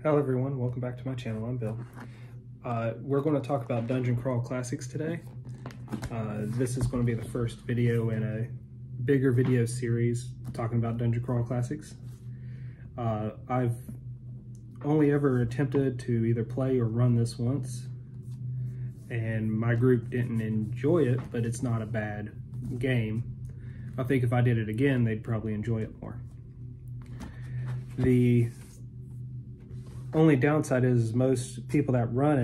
Hello everyone, welcome back to my channel. I'm Bill. We're going to talk about Dungeon Crawl Classics today. This is going to be the first video in a bigger video series talking about Dungeon Crawl Classics. I've only ever attempted to either play or run this once, and my group didn't enjoy it, but it's not a bad game. I think if I did it again, they'd probably enjoy it more. The only downside is most people that run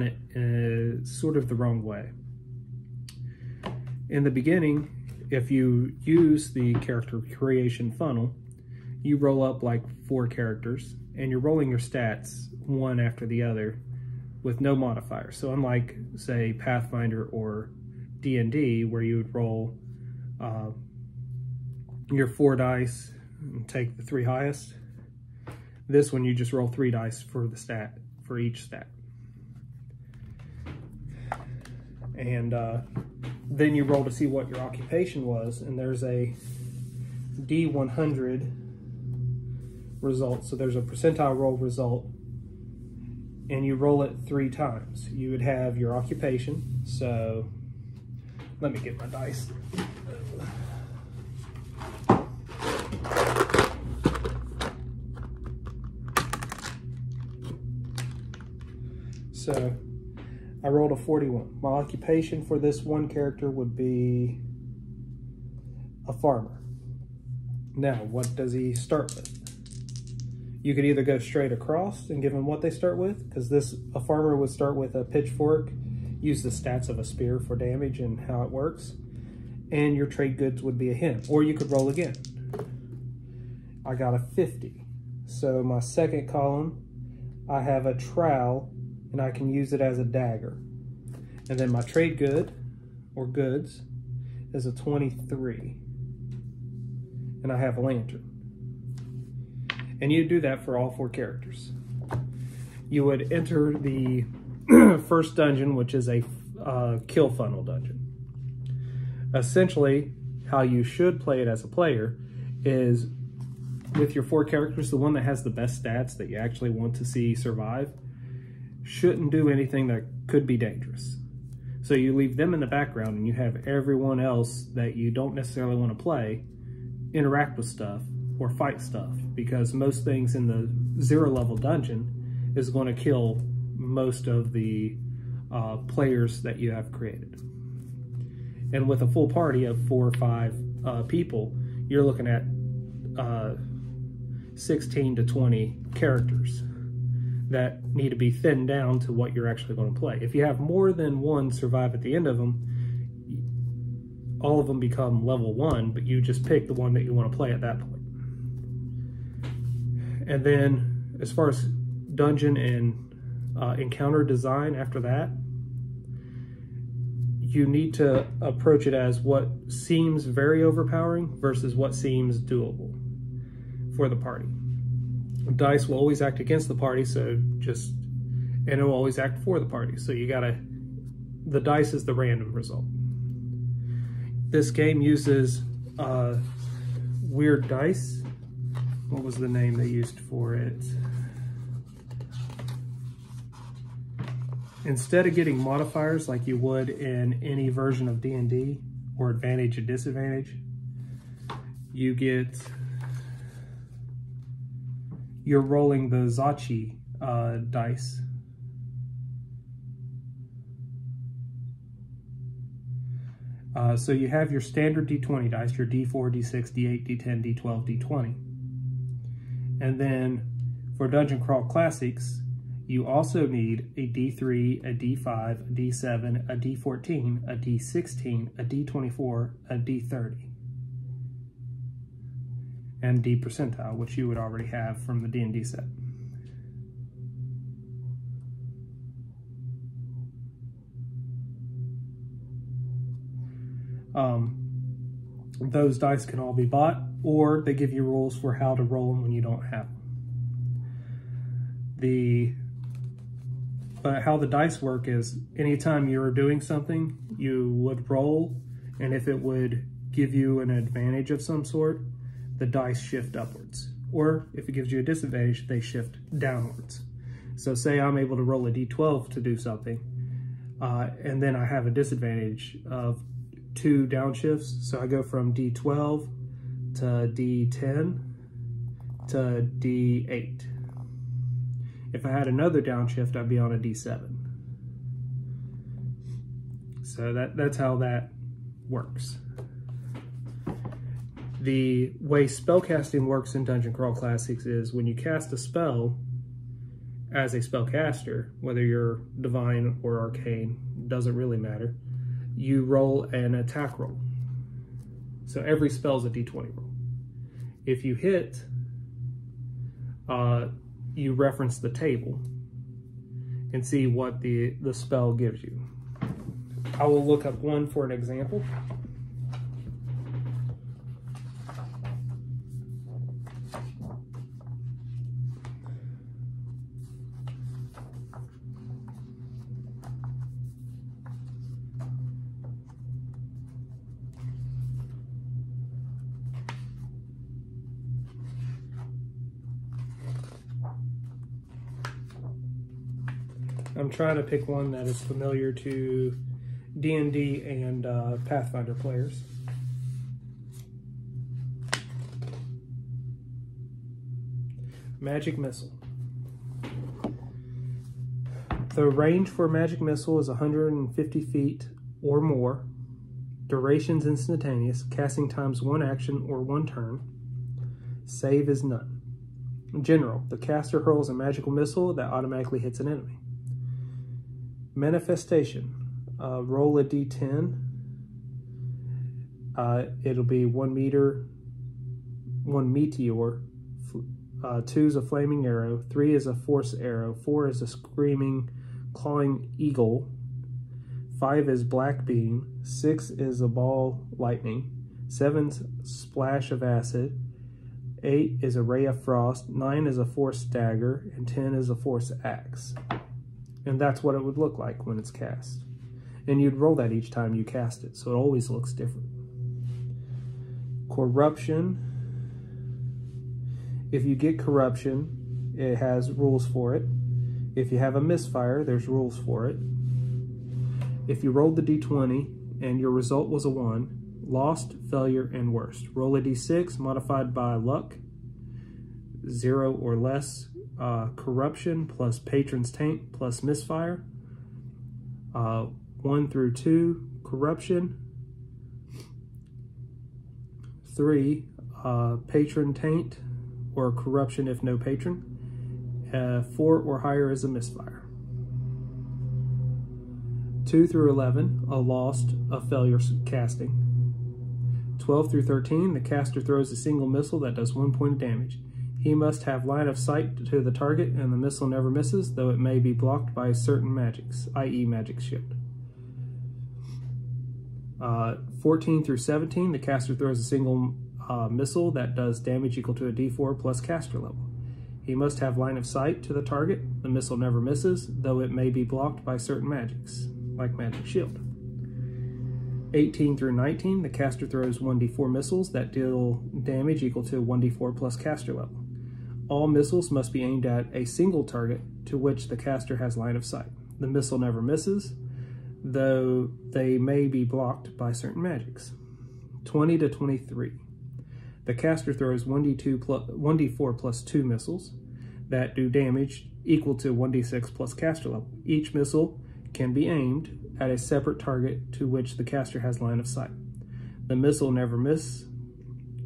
it sort of the wrong way. In the beginning, if you use the character creation funnel, you roll up like 4 characters and you're rolling your stats one after the other with no modifiers. So unlike, say, Pathfinder or D&D, where you would roll your 4 dice and take the 3 highest, this one you just roll 3 dice for the stat, for each stat. And then you roll to see what your occupation was, and there's a D100 result. So there's a percentile roll result, and you roll it 3 times. You would have your occupation. So let me get my dice. So I rolled a 41. My occupation for this one character would be a farmer. Now, what does he start with? You could either go straight across and give him what they start with, because a farmer would start with a pitchfork, use the stats of a spear for damage and how it works, and your trade goods would be a hint. Or you could roll again. I got a 50. So my second column, I have a trowel, and I can use it as a dagger. And then my trade good, or goods, is a 23. And I have a lantern. And you do that for all 4 characters. You would enter the first dungeon, which is a kill funnel dungeon. Essentially, how you should play it as a player is with your 4 characters, the one that has the best stats that you actually want to see survive shouldn't do anything that could be dangerous. So you leave them in the background and you have everyone else that you don't necessarily want to play interact with stuff or fight stuff, because most things in the 0 level dungeon is going to kill most of the players that you have created. And with a full party of 4 or 5 people, you're looking at 16 to 20 characters that need to be thinned down to what you're actually going to play. If you have more than 1 survive at the end of them, all of them become level 1, but you just pick the one that you want to play at that point. And then as far as dungeon and encounter design after that, you need to approach it as what seems very overpowering versus what seems doable for the party. Dice will always act against the party, and it will always act for the party. So the dice is the random result. This game uses weird dice. What was the name they used for it? Instead of getting modifiers like you would in any version of D&D, or advantage and disadvantage, you're rolling the Zachi dice. So you have your standard D20 dice, your D4, D6, D8, D10, D12, D20. And then for Dungeon Crawl Classics, you also need a D3, a D5, a D7, a D14, a D16, a D24, a D30. And D percentile, which you would already have from the D&D set. Those dice can all be bought, or they give you rules for how to roll them when you don't have them. How the dice work is, anytime you're doing something, you would roll, and if it would give you an advantage of some sort, the dice shift upwards. Or if it gives you a disadvantage, they shift downwards. So say I'm able to roll a d12 to do something, and then I have a disadvantage of 2 downshifts. So I go from d12 to d10 to d8. If I had another downshift, I'd be on a d7. So that's how that works. The way spellcasting works in Dungeon Crawl Classics is when you cast a spell as a spellcaster, whether you're divine or arcane, doesn't really matter, you roll an attack roll. So every spell is a d20 roll. If you hit, you reference the table and see what the spell gives you. I will look up one for an example. I'm trying to pick one that is familiar to D&D and Pathfinder players. Magic Missile. The range for Magic Missile is 150 feet or more. Duration's instantaneous. Casting time's 1 action or 1 turn. Save is none. In general, the caster hurls a magical missile that automatically hits an enemy. Manifestation. Roll a d10. It'll be 1 meteor. 2 is a flaming arrow. 3 is a force arrow. 4 is a screaming, clawing eagle. 5 is black beam. 6 is a ball lightning. 7's splash of acid. 8 is a ray of frost. 9 is a force dagger. And 10 is a force axe. And that's what it would look like when it's cast. And you'd roll that each time you cast it, so it always looks different. Corruption. If you get corruption, it has rules for it. If you have a misfire, there's rules for it. If you rolled the d20 and your result was a 1, lost, failure, and worst. Roll a d6 modified by luck, 0 or less. Corruption plus patron's taint plus misfire. 1 through 2, corruption. 3, patron taint or corruption if no patron. 4 or higher is a misfire. 2 through 11, a lost, a failure casting. 12 through 13, the caster throws a single missile that does 1 point of damage. He must have line of sight to the target, and the missile never misses, though it may be blocked by certain magics, i.e. magic shield. 14 through 17, the caster throws a single missile that does damage equal to a d4 plus caster level. He must have line of sight to the target. The missile never misses, though it may be blocked by certain magics, like magic shield. 18 through 19, the caster throws 1d4 missiles that deal damage equal to 1d4 plus caster level. All missiles must be aimed at a single target to which the caster has line of sight. The missile never misses, though they may be blocked by certain magics. 20 to 23. The caster throws 1d4 plus 2 missiles that do damage equal to 1d6 plus caster level. Each missile can be aimed at a separate target to which the caster has line of sight. The missile never miss,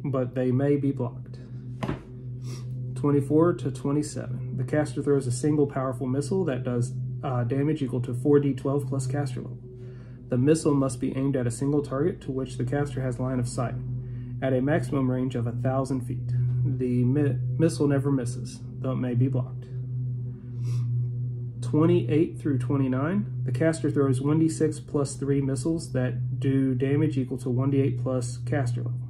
but they may be blocked. 24 to 27. The caster throws a single powerful missile that does damage equal to 4d12 plus caster level. The missile must be aimed at a single target to which the caster has line of sight, at a maximum range of 1,000 feet. The missile never misses, though it may be blocked. 28 through 29. The caster throws 1d6 plus 3 missiles that do damage equal to 1d8 plus caster level.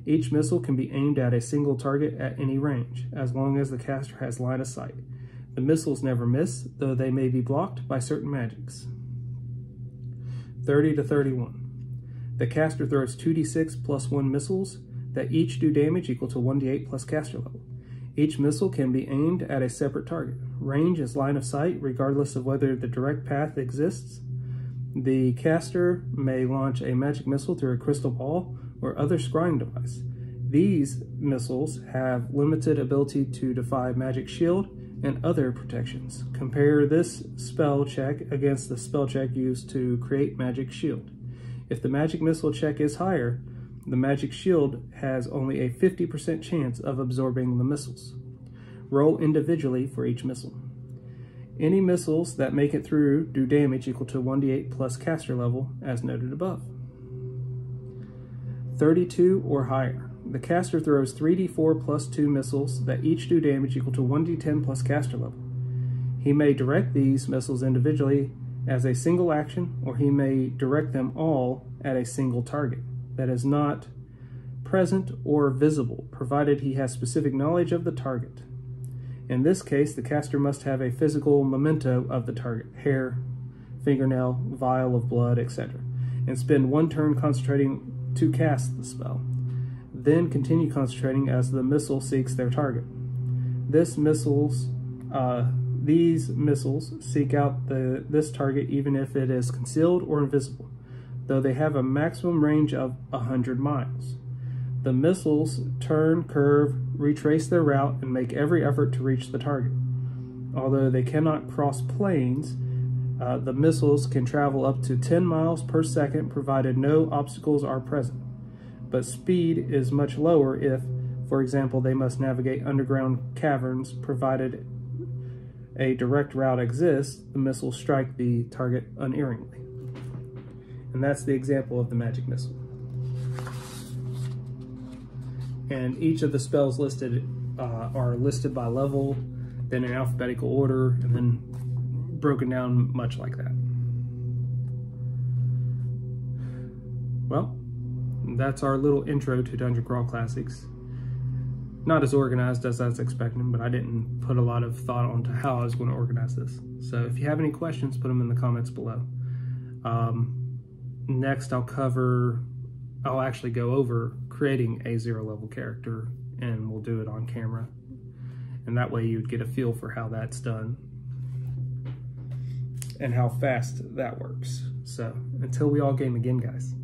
Each missile can be aimed at a single target at any range, as long as the caster has line of sight. The missiles never miss, though they may be blocked by certain magics. 30 to 31. The caster throws 2d6 plus 1 missiles that each do damage equal to 1d8 plus caster level. Each missile can be aimed at a separate target. Range is line of sight, regardless of whether the direct path exists. The caster may launch a magic missile through a crystal ball or other scrying device. These missiles have limited ability to defy magic shield and other protections. Compare this spell check against the spell check used to create magic shield. If the magic missile check is higher, the magic shield has only a 50% chance of absorbing the missiles. Roll individually for each missile. Any missiles that make it through do damage equal to 1d8 plus caster level, as noted above. 32 or higher. The caster throws 3d4 plus 2 missiles that each do damage equal to 1d10 plus caster level. He may direct these missiles individually as a single action, or he may direct them all at a single target that is not present or visible, provided he has specific knowledge of the target. In this case, the caster must have a physical memento of the target, hair, fingernail, vial of blood, etc., and spend one turn concentrating to cast the spell. Then continue concentrating as the missile seeks their target. These missiles seek out this target even if it is concealed or invisible, though they have a maximum range of 100 miles. The missiles turn, curve, retrace their route, and make every effort to reach the target. Although they cannot cross planes, the missiles can travel up to 10 miles per second provided no obstacles are present. But speed is much lower if, for example, they must navigate underground caverns. Provided a direct route exists, the missiles strike the target unerringly. And that's the example of the magic missile. And each of the spells listed are listed by level, then in alphabetical order, and then broken down much like that. Well, that's our little intro to Dungeon Crawl Classics. Not as organized as I was expecting, but I didn't put a lot of thought onto how I was going to organize this. So if you have any questions, put them in the comments below. Next, I'll actually go over creating a 0 level character, and we'll do it on camera. And that way you'd get a feel for how that's done and how fast that works. So until we all game again, guys.